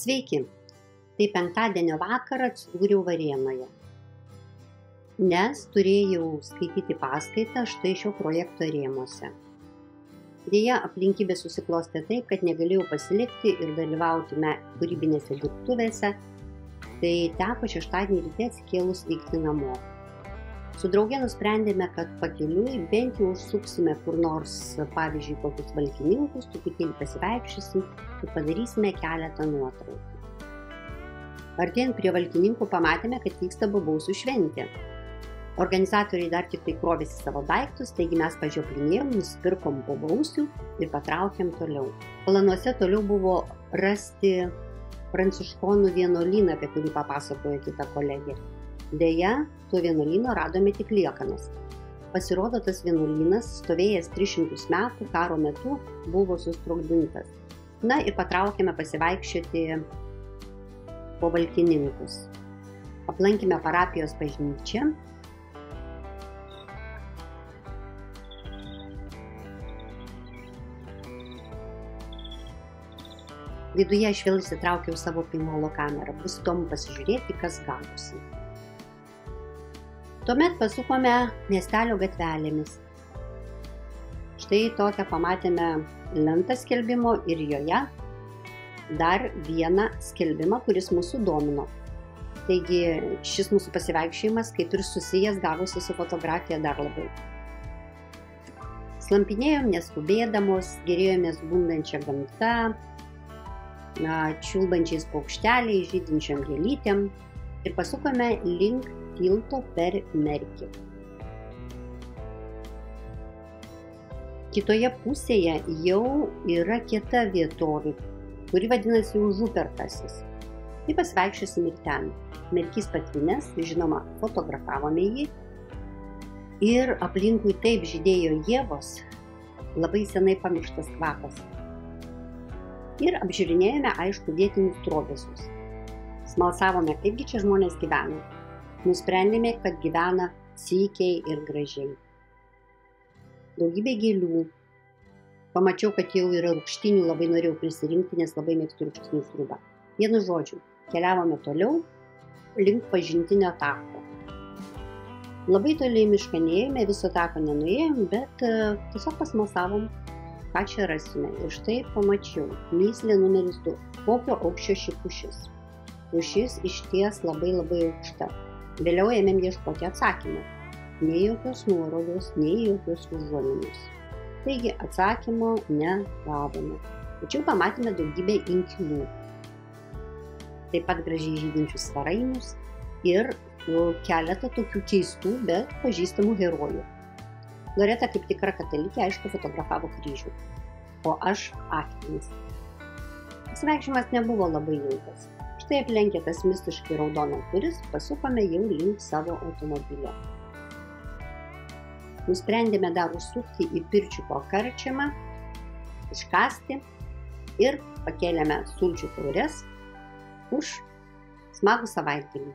Sveiki, tai penktadienio vakarą atsidūriau Varėnoje, nes turėjau skaityti paskaitą štai šio projekto rėmuose. Deja, aplinkybės susiklostė taip, kad negalėjau pasilikti ir dalyvauti kūrybinėse dirbtuvėse, tai teko šeštadienį ryte atsikėlus vykti namo. Su drauge nusprendėme, kad pakeliui bent jau užsuksime kur nors, pavyzdžiui, kokius valkininkus, truputėlį pasivaikščiosim ir padarysime keletą nuotraukų. Artėjant prie valkininkų pamatėme, kad vyksta bobausių šventė. Organizatoriai dar tik tai krovėsi savo daiktus, taigi mes pažioplinėjom, nusipirkom bobausių ir patraukėm toliau. Planuose toliau buvo rasti pranciškonų vienuolyną, apie kurį papasakojo kita kolegė. Deja, to vienuolyno radome tik liekanas. Pasirodo, tas vienuolynas, stovėjęs 300 metų, karo metu buvo susprogdintas. Na ir patraukėme pasivaikščioti po valkininkus. Aplankėme parapijos bažnyčią. Viduje aš vėl įsitraukiau savo pinholo kamerą. Bus įdomu pasižiūrėti, kas gavosi. Tuomet pasukome miestelio gatvelėmis. Štai tokią pamatėme lentą skelbimo ir joje dar vieną skelbimą, kuris mūsų domino. Taigi šis mūsų pasivaikščiojimas kaip ir susijęs gavosi su fotografija dar labiau. Slampinėjom neskubėdamos, gėrėjomės bundančią gamtą, čiulbančiais paukšteliais, žydinčiom gėlytėm ir pasukome link tilto per Merkį. Kitoje pusėje jau yra kita vietovė, kuri vadinasi Užuperkasis. Tai pasivaikščiosim ir ten. Merkys patvinęs, žinoma, fotografavome jį ir aplinkui taip žydėjo ievos, labai senai pamirštas kvapas. Ir apžiūrinėjome, aišku, vietinius trobesius. Smalsavome, kaipgi čia žmonės gyvena. Nusprendėme, kad gyvena sykiai ir gražiai. Daugybė gėlių. Pamačiau, kad jau yra rūgštynių, labai norėjau prisirinkti, nes labai mėgstu rūgštynių sriubą. Vienu žodžiu, keliavome toliau link pažintinio tako. Labai toliai mišką neėjome, viso tako nenuėjom, bet tiesiog pasmalsavom, ką čia rasime. Ir štai pamačiau, mįslė numeris 2. Kokio aukščio ši pušis? Pušis išties labai aukšta. Vėliau ėmėm ieškoti atsakymą. Nei jokios nuorodos, nei jokios užuominos. Taigi atsakymo negavome. Tačiau pamatėme daugybę inkilų. Taip pat gražiai žydinčius svarainius ir keletą tokių keistų, bet pažįstamų herojų. Loreta kaip tikra katalikė, aišku, fotografavo kryžių, o aš akmenis. Pasivaikščiojimas nebuvo labai ilgas. Štai aplenkė tas mistiškai raudonas duris, pasukome jau link savo automobilio. Nusprendėme dar užsukti į Pirčiuko karčiamą, iškasti ir pakėlėme sulčių taures už smagų savaitgalį.